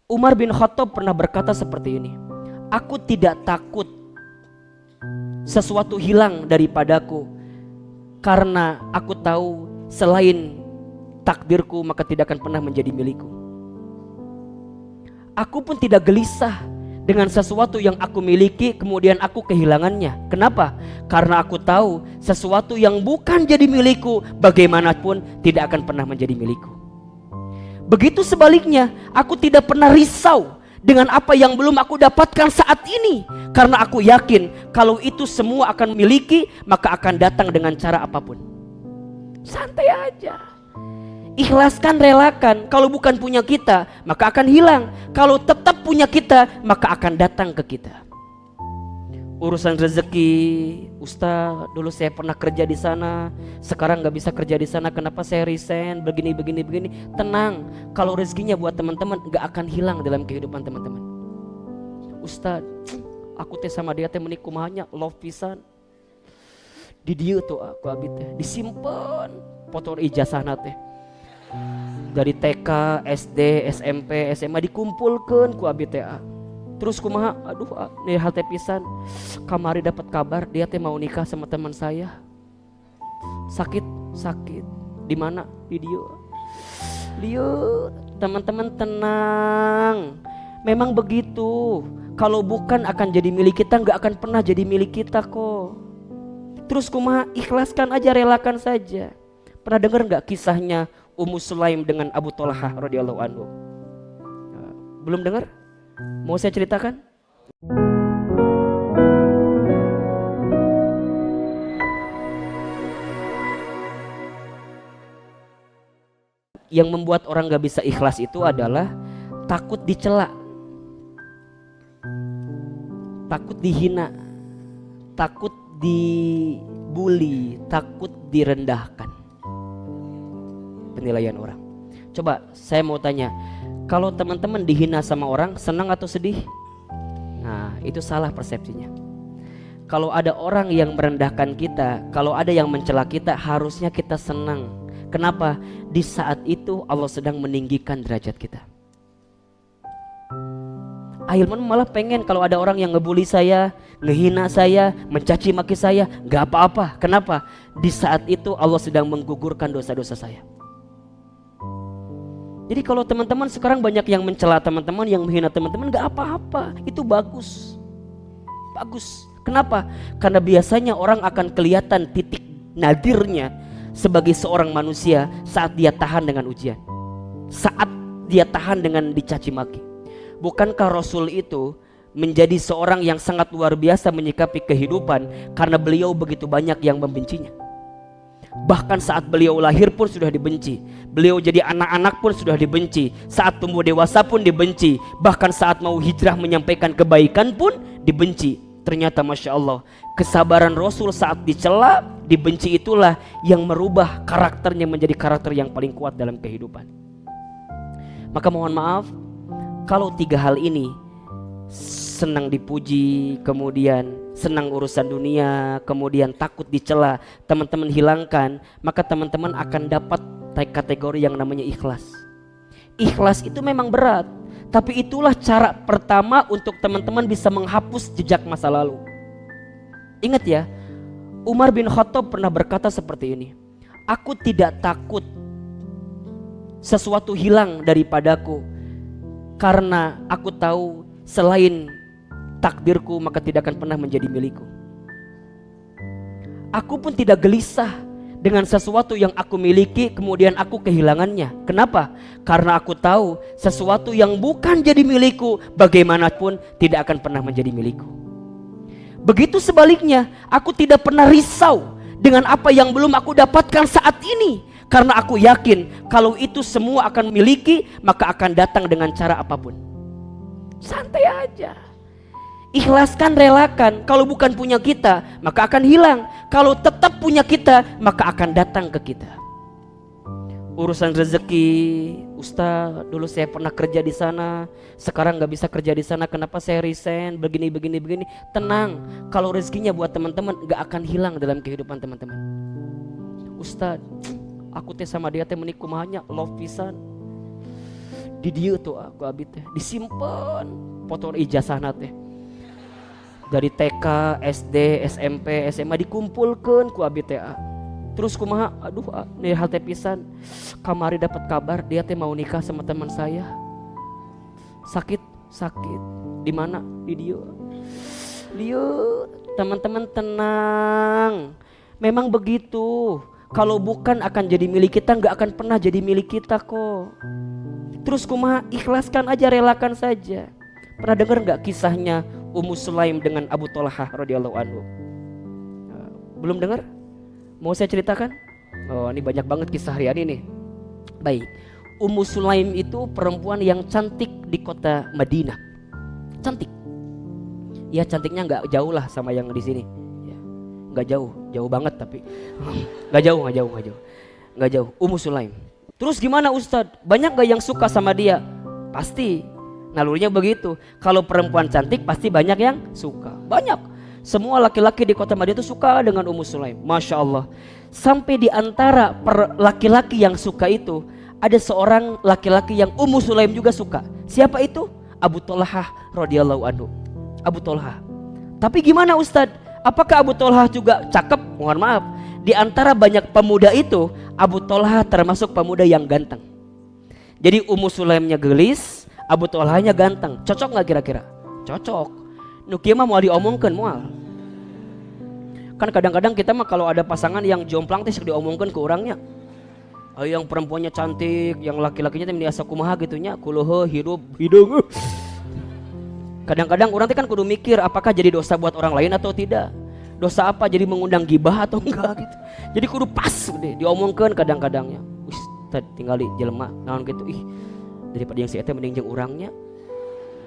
Umar bin Khattab pernah berkata seperti ini, aku tidak takut sesuatu hilang daripadaku, karena aku tahu selain takdirku maka tidak akan pernah menjadi milikku. Aku pun tidak gelisah dengan sesuatu yang aku miliki kemudian aku kehilangannya. Kenapa? Karena aku tahu sesuatu yang bukan jadi milikku bagaimanapun tidak akan pernah menjadi milikku. Begitu sebaliknya, aku tidak pernah risau dengan apa yang belum aku dapatkan saat ini, karena aku yakin kalau itu semua akan miliki maka akan datang dengan cara apapun. Santai aja, ikhlaskan, relakan. Kalau bukan punya kita maka akan hilang, kalau tetap punya kita maka akan datang ke kita. Urusan rezeki, Ustaz, dulu saya pernah kerja di sana, sekarang nggak bisa kerja di sana, kenapa saya resign, begini. Tenang, kalau rezekinya buat teman-teman nggak akan hilang dalam kehidupan teman-teman. Ustaz, aku teh sama dia teh menikumahannya love pisan. Di dia tuh aku abit teh disimpan foto ijazahna teh. Dari TK, SD, SMP, SMA dikumpulkan ku abit teh. Terus kumaha, aduh nih hal teh pisan, kamari dapat kabar dia teh mau nikah sama teman saya. Sakit, di mana? Di dia. Teman-teman tenang, memang begitu. Kalau bukan akan jadi milik kita, nggak akan pernah jadi milik kita kok. Terus kumaha, ikhlaskan aja, relakan saja. Pernah dengar nggak kisahnya Ummu Sulaim dengan Abu Thalhah radhiyallahu anhu? Belum dengar? Mau saya ceritakan? Yang membuat orang gak bisa ikhlas itu adalah takut dicela, takut dihina, takut dibully, takut direndahkan. Penilaian orang. Coba saya mau tanya, kalau teman-teman dihina sama orang, senang atau sedih? Nah, itu salah persepsinya. Kalau ada orang yang merendahkan kita, kalau ada yang mencela kita, harusnya kita senang. Kenapa? Di saat itu Allah sedang meninggikan derajat kita. Ahilman malah pengen kalau ada orang yang ngebully saya, ngehina saya, mencaci maki saya, gak apa-apa. Kenapa? Di saat itu Allah sedang menggugurkan dosa-dosa saya. Jadi kalau teman-teman sekarang banyak yang mencela teman-teman, yang menghina teman-teman, gak apa-apa, itu bagus. Kenapa? Karena biasanya orang akan kelihatan titik nadirnya sebagai seorang manusia saat dia tahan dengan ujian, saat dia tahan dengan dicaci maki. Bukankah Rasul itu menjadi seorang yang sangat luar biasa menyikapi kehidupan karena beliau begitu banyak yang membencinya? Bahkan saat beliau lahir pun sudah dibenci, beliau jadi anak-anak pun sudah dibenci, saat tumbuh dewasa pun dibenci, bahkan saat mau hijrah menyampaikan kebaikan pun dibenci. Ternyata Masya Allah, kesabaran Rasul saat dicela, dibenci itulah yang merubah karakternya menjadi karakter yang paling kuat dalam kehidupan. Maka mohon maaf, kalau tiga hal ini, senang dipuji, kemudian senang urusan dunia, kemudian takut dicela, teman-teman hilangkan, maka teman-teman akan dapat kategori yang namanya ikhlas. Ikhlas itu memang berat, tapi itulah cara pertama untuk teman-teman bisa menghapus jejak masa lalu. Ingat ya, Umar bin Khattab pernah berkata seperti ini, aku tidak takut sesuatu hilang daripadaku, karena aku tahu selain takdirku maka tidak akan pernah menjadi milikku. Aku pun tidak gelisah dengan sesuatu yang aku miliki kemudian aku kehilangannya. Kenapa? Karena aku tahu sesuatu yang bukan jadi milikku bagaimanapun tidak akan pernah menjadi milikku. Begitu sebaliknya, aku tidak pernah risau dengan apa yang belum aku dapatkan saat ini, karena aku yakin kalau itu semua akan miliki maka akan datang dengan cara apapun. Santai aja, ikhlaskan, relakan. Kalau bukan punya kita maka akan hilang, kalau tetap punya kita maka akan datang ke kita. Urusan rezeki, Ustaz, dulu saya pernah kerja di sana, sekarang nggak bisa kerja di sana, kenapa saya resign, begini. Tenang, kalau rezekinya buat teman-teman nggak akan hilang dalam kehidupan teman-teman. Ustaz, aku teh sama dia teh menikumahannya love pisan. Di dieu tuh aku abi teh disimpen foto ijazahna teh. Dari TK, SD, SMP, SMA dikumpulkeun ku abi teh. Terus kumaha? Aduh, nih hal teh pisan. Kamari dapat kabar dia teh mau nikah sama teman saya. Sakit. Di mana? Di dieu. Teman-teman tenang. Memang begitu. Kalau bukan akan jadi milik kita, nggak akan pernah jadi milik kita kok. Terus kumaha? Ikhlaskan aja, relakan saja. Pernah dengar nggak kisahnya Ummu Sulaim dengan Abu Thalhah radhiyallahu anhu? Belum dengar? Mau saya ceritakan? Oh, ini banyak banget kisah harian ini. Baik, Ummu Sulaim itu perempuan yang cantik di kota Madinah. Cantik. Ya cantiknya nggak jauh lah sama yang di sini. Nggak jauh banget tapi nggak jauh. Ummu Sulaim. Terus gimana Ustadz? Banyak gak yang suka sama dia? Pasti. Nalurinya begitu. Kalau perempuan cantik pasti banyak yang suka. Banyak. Semua laki-laki di kota Madinah itu suka dengan Ummu Sulaim. Masya Allah. Sampai di antara laki-laki yang suka itu ada seorang laki-laki yang Ummu Sulaim juga suka. Siapa itu? Abu Thalhah radhiyallahu anhu. Abu Thalhah. Tapi gimana Ustadz? Apakah Abu Thalhah juga cakep? Mohon maaf, di antara banyak pemuda itu Abu Thalhah termasuk pemuda yang ganteng. Jadi Ummu Sulaimnya gelis, Abu Thalhahnya ganteng. Cocok gak kira-kira? Cocok. Nu kieu mah moal diomongkeun moal. Kan kadang-kadang kita mah kalau ada pasangan yang jomplang teh sok diomongkeun ke orangnya. Yang perempuannya cantik, yang laki-lakinya teh biasa kumaha gitunya, kuleuh hidup hidung. Kadang-kadang orang teh kan kudu mikir apakah jadi dosa buat orang lain atau tidak. Dosa apa, jadi mengundang gibah atau enggak gitu. Jadi kudu pas deh diomongkeun kadang-kadangnya. Wis tinggal di jelema naon gitu, daripada yang si eta mending jeung urangnya.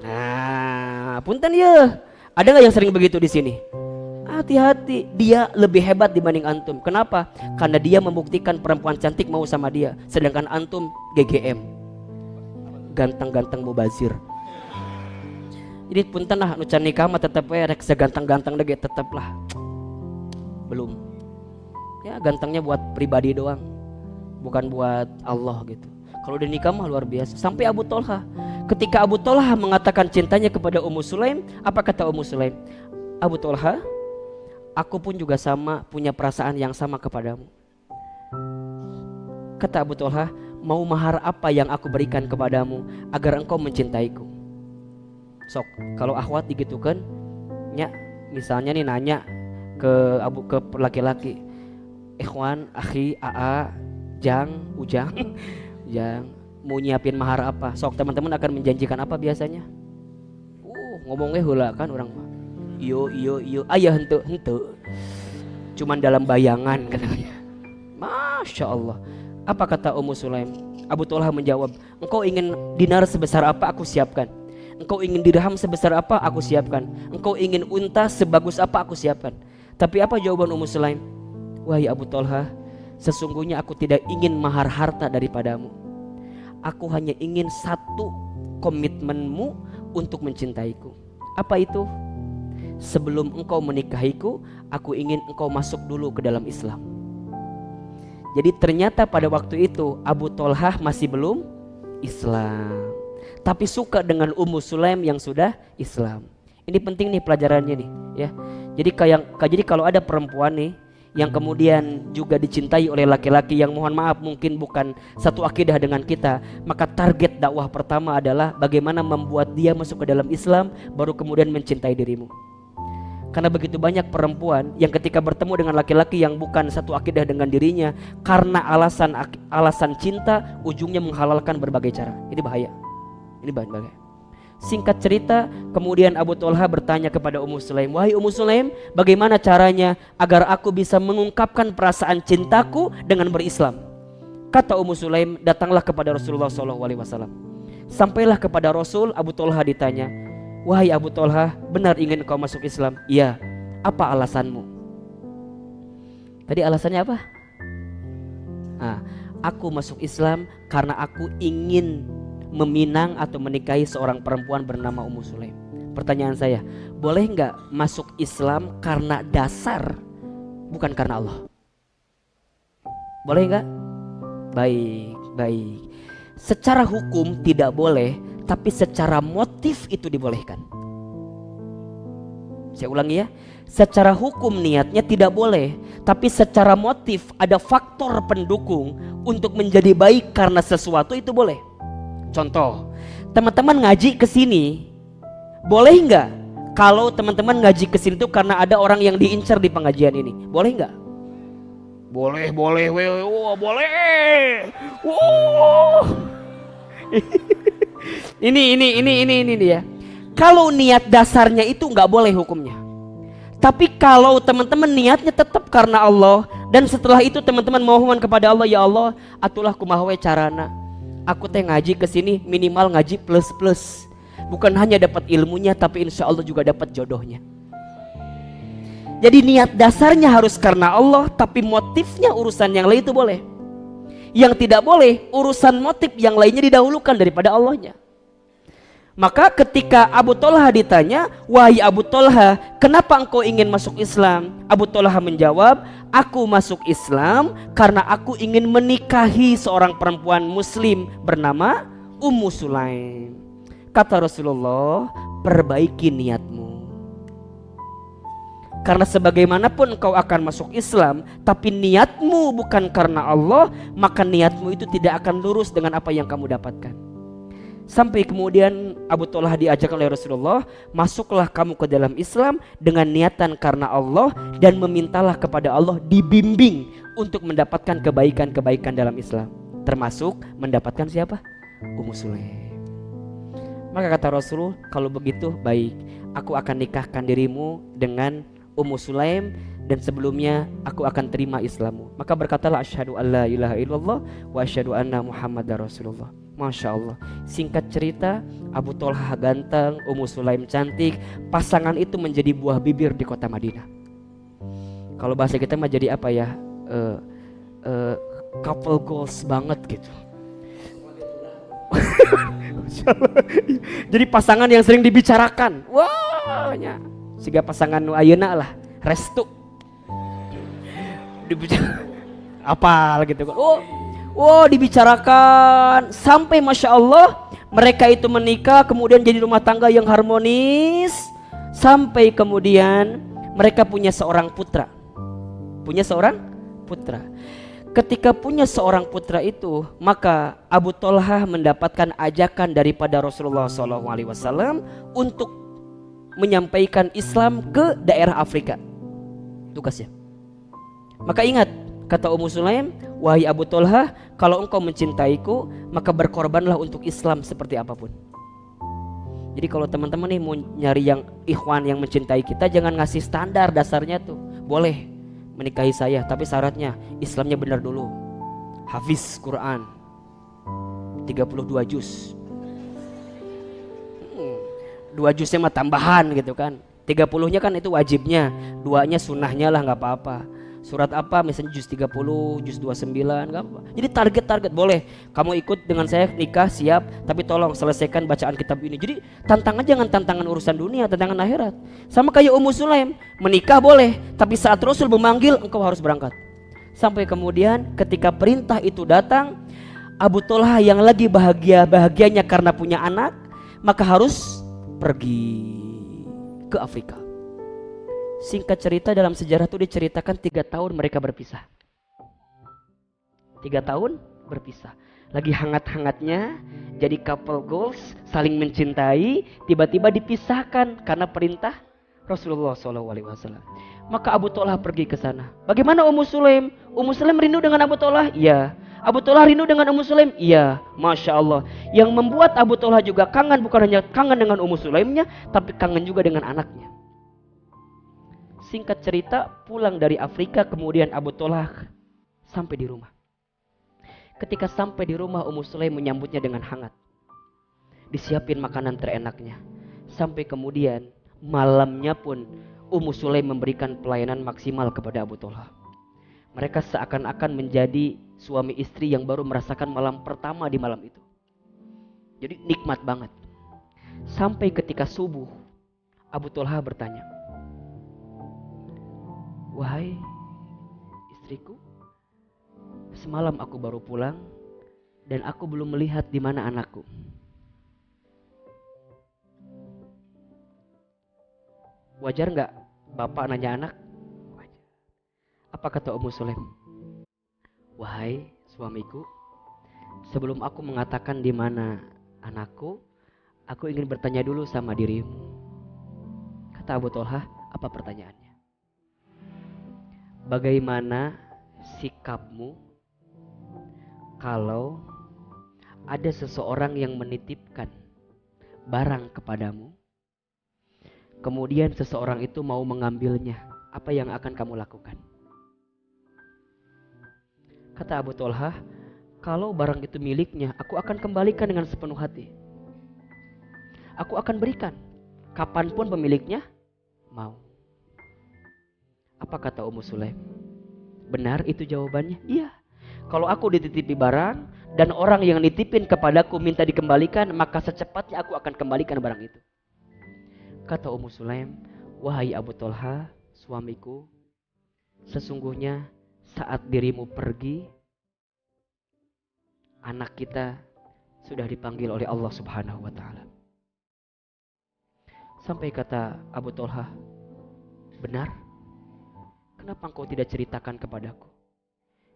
Nah, punten ya. Ada enggak yang sering begitu di sini? Hati-hati, dia lebih hebat dibanding antum. Kenapa? Karena dia membuktikan perempuan cantik mau sama dia, sedangkan antum GGM. Ganteng-ganteng mubazir. Jadi punten lah nu can nikah mah tetep we rek seganteng-ganteng dege tetep lah. Belum. Ya gantengnya buat pribadi doang. Bukan buat Allah gitu. Kalau udah nikah mah luar biasa. Sampai Abu Thalhah. Ketika Abu Thalhah mengatakan cintanya kepada Ummu Sulaim, apa kata Ummu Sulaim? Abu Thalhah, aku pun juga sama punya perasaan yang sama kepadamu. Kata Abu Thalhah, mau mahar apa yang aku berikan kepadamu agar engkau mencintaiku? Sok, kalau akhwat digitukan, nya misalnya nih nanya ke laki-laki, ikhwan, akhi, aa, jang, ujang, jang, mau nyiapin mahar apa? Sok teman-teman akan menjanjikan apa biasanya? Ngomongnya heula kan orang mah. Iyo, ayah henteu. Cuman dalam bayangan katanya. Masya Allah. Apa kata Ummu Sulaim? Abu Thalhah menjawab, engkau ingin dinar sebesar apa aku siapkan. Engkau ingin dirham sebesar apa aku siapkan. Engkau ingin unta sebagus apa aku siapkan. Tapi apa jawaban Ummu Sulaim? Wahai Abu Thalhah, sesungguhnya aku tidak ingin mahar harta daripadamu. Aku hanya ingin satu komitmenmu untuk mencintaiku. Apa itu? Sebelum engkau menikahiku, aku ingin engkau masuk dulu ke dalam Islam. Jadi ternyata pada waktu itu Abu Thalhah masih belum Islam, tapi suka dengan Ummu Sulaim yang sudah Islam. Ini penting nih pelajarannya nih ya. Jadi kalau ada perempuan nih yang kemudian juga dicintai oleh laki-laki yang mohon maaf mungkin bukan satu akidah dengan kita, maka target dakwah pertama adalah bagaimana membuat dia masuk ke dalam Islam, baru kemudian mencintai dirimu. Karena begitu banyak perempuan yang ketika bertemu dengan laki-laki yang bukan satu akidah dengan dirinya, karena alasan cinta ujungnya menghalalkan berbagai cara. Ini bahaya. Ini bahaya. Singkat cerita, kemudian Abu Thalhah bertanya kepada Ummu Sulaim, wahai Ummu Sulaim, bagaimana caranya agar aku bisa mengungkapkan perasaan cintaku dengan berislam? Kata Ummu Sulaim, datanglah kepada Rasulullah SAW. Sampailah kepada Rasul, Abu Thalhah ditanya, wahai Abu Thalhah, benar ingin kau masuk Islam? Iya. Apa alasanmu? Tadi alasannya apa? Aku masuk Islam karena aku ingin meminang atau menikahi seorang perempuan bernama Ummu Sulaim. Pertanyaan saya, boleh nggak masuk Islam karena dasar, bukan karena Allah? Boleh nggak? Baik. secara hukum tidak boleh, tapi secara motif itu dibolehkan. Saya ulangi ya, secara hukum niatnya tidak boleh, tapi secara motif ada faktor pendukung untuk menjadi baik karena sesuatu itu boleh. Contoh, teman-teman ngaji ke sini, boleh nggak kalau teman-teman ngaji ke sini tuh karena ada orang yang diincar di pengajian ini? Boleh nggak? Boleh, boleh, boleh. Wow. Ini dia. Kalau niat dasarnya itu nggak boleh hukumnya. Tapi kalau teman-teman niatnya tetap karena Allah, dan setelah itu teman-teman mohon kepada Allah, ya Allah, atulah kumaha carana. Aku teh ngaji ke sini minimal ngaji plus. Bukan hanya dapat ilmunya, tapi insya Allah juga dapat jodohnya. Jadi niat dasarnya harus karena Allah, tapi motifnya urusan yang lain itu boleh. Yang tidak boleh, urusan motif yang lainnya didahulukan daripada Allahnya. Maka ketika Abu Thalhah ditanya, wahai Abu Thalhah, kenapa engkau ingin masuk Islam? Abu Thalhah menjawab, aku masuk Islam karena aku ingin menikahi seorang perempuan muslim bernama Ummu Sulaim. Kata Rasulullah, perbaiki niatmu. Karena sebagaimanapun engkau akan masuk Islam, tapi niatmu bukan karena Allah, maka niatmu itu tidak akan lurus dengan apa yang kamu dapatkan. Sampai kemudian Abu Thalhah diajak oleh Rasulullah, masuklah kamu ke dalam Islam dengan niatan karena Allah, dan memintalah kepada Allah dibimbing untuk mendapatkan kebaikan-kebaikan dalam Islam, termasuk mendapatkan siapa? Ummu Sulaim. Maka kata Rasul, kalau begitu baik, aku akan nikahkan dirimu dengan Ummu Sulaim, dan sebelumnya aku akan terima Islammu. Maka berkatalah, asyhadu alla ilaha illallah wa asyhadu anna Muhammadar Rasulullah. Masya Allah. Singkat cerita, Abu Thalhah ganteng, Ummu Sulaim cantik. Pasangan itu menjadi buah bibir di kota Madinah. Kalau bahasa kita mah jadi apa ya, couple goals banget gitu. Jadi pasangan yang sering dibicarakan. Wah, siga pasangan nu ayeuna lah, restu. Apa gitu kan. Dibicarakan sampai Masya Allah mereka itu menikah, kemudian jadi rumah tangga yang harmonis, sampai kemudian mereka punya seorang putra. Ketika punya seorang putra itu, maka Abu Thalhah mendapatkan ajakan daripada Rasulullah SAW untuk menyampaikan Islam ke daerah Afrika, tugasnya. Maka ingat kata Ummu Sulaim, wahai Abu Thalhah, kalau engkau mencintaiku, maka berkorbanlah untuk Islam seperti apapun. Jadi kalau teman-teman nih mau nyari yang ikhwan yang mencintai kita, jangan ngasih standar dasarnya tuh. Boleh menikahi saya, tapi syaratnya Islamnya benar dulu. Hafiz Quran 32 juz. 2 juznya mah tambahan gitu kan. 30-nya kan itu wajibnya, 2-nya sunnahnya lah, nggak apa-apa. Surat apa misalnya juz 30, juz 29, gak apa. Jadi target boleh. Kamu ikut dengan saya nikah siap, tapi tolong selesaikan bacaan kitab ini. Jadi tantangan jangan tantangan urusan dunia, tantangan akhirat. Sama kayak Ummu Sulaim, menikah boleh, tapi saat Rasul memanggil engkau harus berangkat. Sampai kemudian ketika perintah itu datang, Abu Thalhah yang lagi bahagianya karena punya anak, maka harus pergi ke Afrika. Singkat cerita, dalam sejarah itu diceritakan 3 tahun mereka berpisah. 3 tahun berpisah. Lagi hangat-hangatnya jadi couple goals, saling mencintai, tiba-tiba dipisahkan karena perintah Rasulullah SAW. Maka Abu Thalhah pergi ke sana. Bagaimana Ummu Sulaim? Ummu Sulaim rindu dengan Abu Thalhah? Iya. Abu Thalhah rindu dengan Ummu Sulaim? Iya. Masya Allah. Yang membuat Abu Thalhah juga kangen, bukan hanya kangen dengan Ummu Sulaimnya, tapi kangen juga dengan anaknya. Singkat cerita, pulang dari Afrika, kemudian Abu Thalhah sampai di rumah. Ketika sampai di rumah, Ummu Sulaim menyambutnya dengan hangat. Disiapin makanan terenaknya. Sampai kemudian malamnya pun Ummu Sulaim memberikan pelayanan maksimal kepada Abu Thalhah. Mereka seakan-akan menjadi suami istri yang baru merasakan malam pertama di malam itu. Jadi nikmat banget. Sampai ketika subuh, Abu Thalhah bertanya, wahai istriku, semalam aku baru pulang dan aku belum melihat di mana anakku. Wajar nggak bapak nanya anak? Wajar. Apa kata Ummu Sulaim? Wahai suamiku, sebelum aku mengatakan di mana anakku, aku ingin bertanya dulu sama dirimu. Kata Abu Thalhah, apa pertanyaannya? Bagaimana sikapmu kalau ada seseorang yang menitipkan barang kepadamu, kemudian seseorang itu mau mengambilnya, apa yang akan kamu lakukan? Kata Abu Thalhah, kalau barang itu miliknya, aku akan kembalikan dengan sepenuh hati. Aku akan berikan, kapanpun pemiliknya mau. Apa kata Ummu Sulaim? Benar itu jawabannya? Iya. Kalau aku dititipi barang dan orang yang nitipin kepadaku minta dikembalikan, maka secepatnya aku akan kembalikan barang itu. Kata Ummu Sulaim, wahai Abu Thalhah, suamiku, sesungguhnya saat dirimu pergi, anak kita sudah dipanggil oleh Allah Subhanahu wa taala. Sampai kata Abu Thalhah, benar? Kenapa engkau tidak ceritakan kepadaku?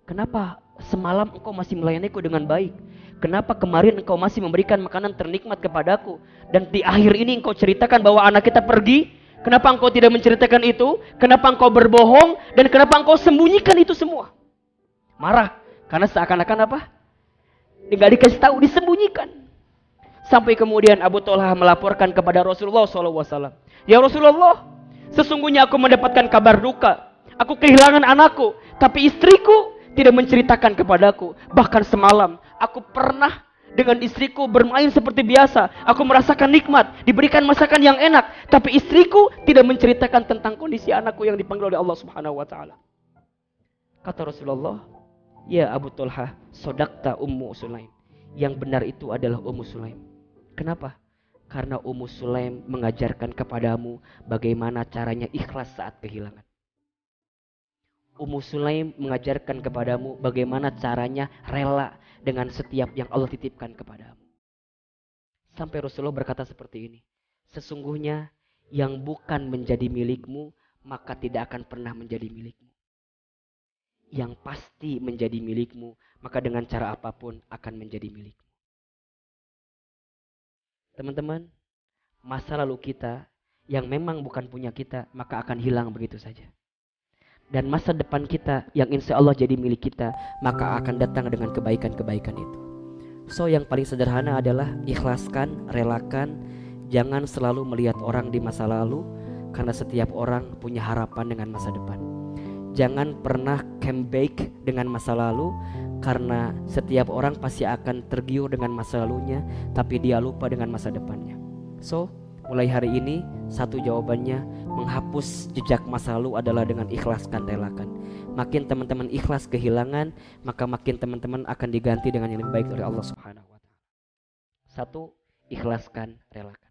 Kenapa semalam engkau masih melayaniku dengan baik? Kenapa kemarin engkau masih memberikan makanan ternikmat kepadaku? Dan di akhir ini engkau ceritakan bahwa anak kita pergi? Kenapa engkau tidak menceritakan itu? Kenapa engkau berbohong? Dan kenapa engkau sembunyikan itu semua? Marah, karena seakan-akan apa? Nggak dikasih tahu, disembunyikan. Sampai kemudian Abu Thalhah melaporkan kepada Rasulullah SAW. Ya Rasulullah, sesungguhnya aku mendapatkan kabar duka. Aku kehilangan anakku, tapi istriku tidak menceritakan kepadaku. Bahkan semalam aku pernah dengan istriku bermain seperti biasa. Aku merasakan nikmat, diberikan masakan yang enak, tapi istriku tidak menceritakan tentang kondisi anakku yang dipanggil oleh Allah Subhanahu wa taala. Kata Rasulullah, ya Abu Thalhah, sodakta Ummu Sulaim. Yang benar itu adalah Ummu Sulaim. Kenapa? Karena Ummu Sulaim mengajarkan kepadamu bagaimana caranya ikhlas saat kehilangan. Ummu Sulaim mengajarkan kepadamu bagaimana caranya rela dengan setiap yang Allah titipkan kepadamu. Sampai Rasulullah berkata seperti ini, sesungguhnya yang bukan menjadi milikmu maka tidak akan pernah menjadi milikmu. Yang pasti menjadi milikmu maka dengan cara apapun akan menjadi milikmu. Teman-teman, masa lalu kita yang memang bukan punya kita maka akan hilang begitu saja. Dan masa depan kita yang insya Allah jadi milik kita maka akan datang dengan kebaikan-kebaikan itu. So yang paling sederhana adalah ikhlaskan, relakan. Jangan selalu melihat orang di masa lalu, karena setiap orang punya harapan dengan masa depan. Jangan pernah comeback dengan masa lalu, karena setiap orang pasti akan tergiur dengan masa lalunya, tapi dia lupa dengan masa depannya. So mulai hari ini satu jawabannya, menghapus jejak masa lalu adalah dengan ikhlaskan, relakan. Makin teman-teman ikhlas kehilangan, maka makin teman-teman akan diganti dengan yang lebih baik oleh Allah Subhanahu wa taala. Satu, ikhlaskan, relakan.